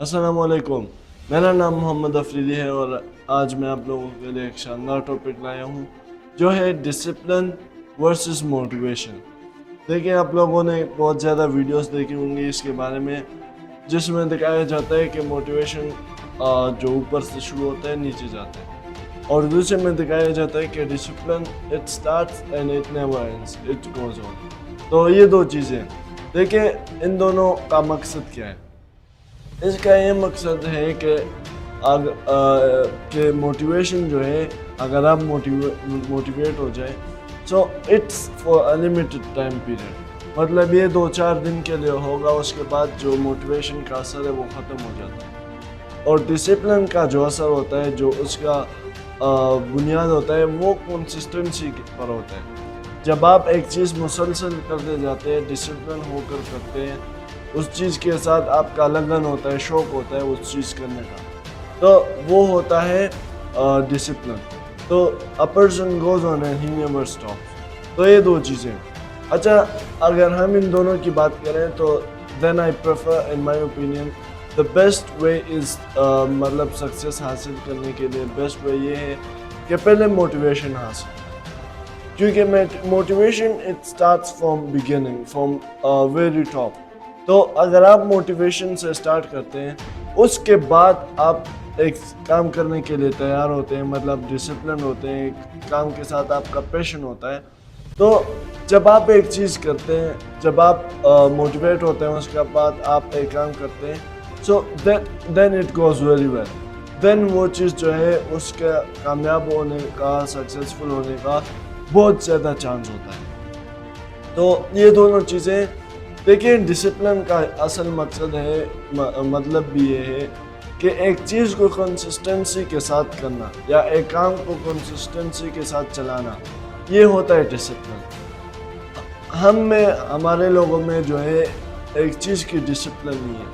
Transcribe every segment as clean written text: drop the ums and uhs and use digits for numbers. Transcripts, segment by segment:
अस्सलामुअलैकुम। मेरा नाम मोहम्मद अफरीदी है और आज मैं आप लोगों के लिए एक शानदार टॉपिक लाया हूँ जो है डिसिप्लिन वर्सेस मोटिवेशन। देखिए, आप लोगों ने बहुत ज़्यादा वीडियोस देखी होंगी इसके बारे में, जिसमें दिखाया जाता है कि मोटिवेशन जो ऊपर से शुरू होता है नीचे जाता है, और दूसरे में दिखाया जाता है कि discipline it starts and it never ends, it goes on. तो ये दो चीज़ें, देखिए इन दोनों का मकसद क्या है। इसका ये मकसद है कि मोटिवेशन जो है, अगर आप मोटिवेट हो जाए so it's for a limited time period, मतलब ये 2-4 दिन के लिए होगा, उसके बाद जो मोटिवेशन का असर है वो ख़त्म हो जाता है। और डिसिप्लिन का जो असर होता है, जो उसका बुनियाद होता है, वो कंसिस्टेंसी पर होता है। जब आप एक चीज़ मुसलसल करते जाते हैं, डिसिप्लिन होकर करते हैं, उस चीज़ के साथ आपका लगन होता है, शौक़ होता है उस चीज़ करने का, तो वो होता है डिसिप्लिन। तो a person goes on and he never stops. तो ये दो चीज़ें। अच्छा, अगर हम इन दोनों की बात करें तो then I prefer, in my opinion, the best way is, मतलब सक्सेस हासिल करने के लिए बेस्ट वे ये है कि पहले मोटिवेशन हासिल, क्योंकि motivation it starts from beginning, from very top. तो अगर आप मोटिवेशन से स्टार्ट करते हैं, उसके बाद आप एक काम करने के लिए तैयार होते हैं, मतलब डिसिप्लिन होते हैं, काम के साथ आपका पैशन होता है। तो जब आप एक चीज़ करते हैं, जब आप मोटिवेट होते हैं, उसके बाद आप एक काम करते हैं, so then it goes very well. Then वो चीज़ जो है उसका कामयाब होने का, सक्सेसफुल होने का बहुत ज़्यादा चांस होता है। तो ये दोनों चीज़ें, देखिए डिसिप्लिन का असल मकसद है, मतलब भी ये है कि एक चीज़ को कंसिस्टेंसी के साथ करना, या एक काम को कंसिस्टेंसी के साथ चलाना, ये होता है डिसिप्लिन। हमारे लोगों में जो है एक चीज़ की डिसिप्लिन नहीं है।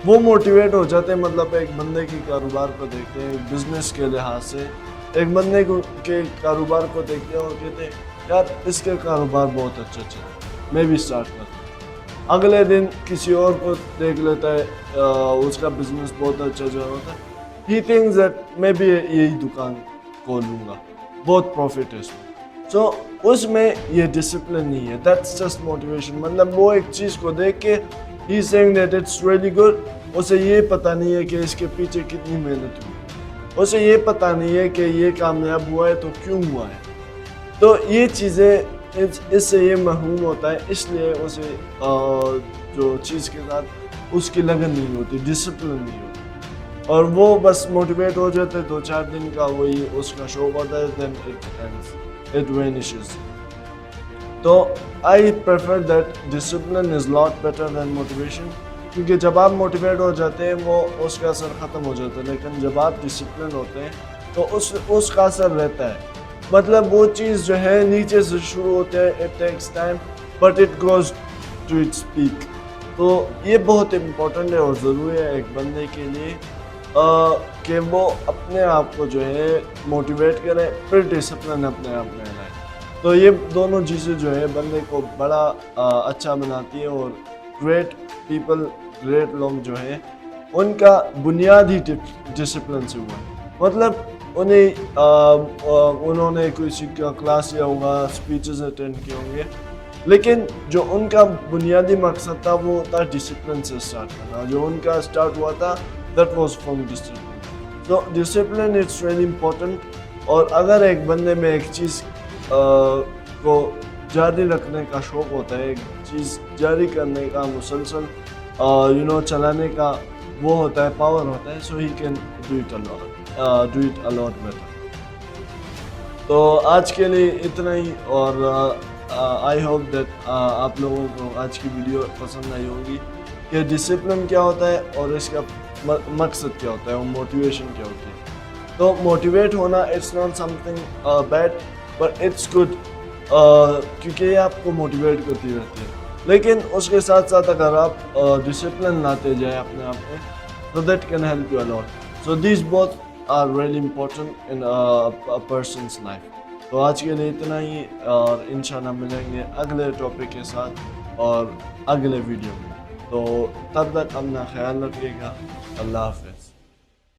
वो मोटिवेट हो जाते हैं, मतलब एक बंदे के कारोबार को देखते हैं बिजनेस के लिहाज से, एक बंदे के कारोबार को देखते हैं और कहते हैं यार इसके कारोबार बहुत अच्छा चला, मैं भी स्टार्ट करता हूँ। अगले दिन किसी और को देख लेता है, उसका बिजनेस बहुत अच्छा चल रहा है, ही थिंक्स दैट मैं भी यही दुकान खोल लूँगा, बहुत प्रॉफिट है इसमें। सो उसमें ये डिसिप्लिन नहीं है, दैट्स जस्ट मोटिवेशन। मतलब वो एक चीज़ को देख के he saying that it's really good, उसे ये पता नहीं है कि इसके पीछे कितनी मेहनत हुई, उसे ये पता नहीं है कि ये कामयाब हुआ है तो क्यों हुआ है। तो ये चीज़ें, इससे ये महरूम होता है, इसलिए उसे जो चीज़ के साथ उसकी लगन नहीं होती, डिसिप्लिन नहीं होती, और वो बस मोटिवेट हो जाते हैं 2-4 दिन का, वही उसका शौक होता है, then it ends, it vanishes. तो I prefer that discipline is lot better than motivation, क्योंकि जब आप मोटिवेट हो जाते हैं वो उसका असर ख़त्म हो जाता है, लेकिन जब आप डिसिप्लिन होते हैं तो उसका असर रहता है। मतलब वो चीज़ जो है नीचे से शुरू होते हैं, it takes time but it goes to its peak. तो ये बहुत इम्पोर्टेंट है और ज़रूरी है एक बंदे के लिए कि वो अपने आप को जो है मोटिवेट करे, फिर डिसिप्लिन अपने आप में लाए। तो ये दोनों चीज़ें जो है बंदे को बड़ा अच्छा बनाती है, और ग्रेट पीपल, ग्रेट लोग जो है उनका बुनियाद ही डिसिप्लिन से हुआ है। मतलब उन्होंने किसी का क्लास लिया होगा, स्पीचेस अटेंड किए होंगे, लेकिन जो उनका बुनियादी मकसद था वो था डिसिप्लिन से स्टार्ट करना। जो उनका स्टार्ट हुआ था दैट वाज फ्रॉम डिसिप्लिन। तो डिसिप्लिन इट्स रियली इम्पोर्टेंट। और अगर एक बंदे में एक चीज़ को जारी रखने का शौक़ होता है, एक चीज़ जारी करने का, मुसलसल चलाने का वो होता है, पावर होता है, so he can do it a lot better। तो आज के लिए इतना ही, और आई होप दैट आप लोगों को आज की वीडियो पसंद आई होगी कि डिसिप्लिन क्या होता है और इसका मकसद क्या होता है और मोटिवेशन क्या होती है। तो मोटिवेट होना it's not something bad, but it's good, क्योंकि ये आपको मोटिवेट करती रहती है। लेकिन उसके साथ साथ अगर आप डिसिप्लिन लाते जाए अपने आप में, तो that can help you a lot. So this both are really important in a person's life. तो आज के लिए इतना ही, और इंशाल्लाह मिलेंगे अगले टॉपिक के साथ और अगले वीडियो में। تو تب تک اپنا خیال رکھیے گا. اللہ حافظ.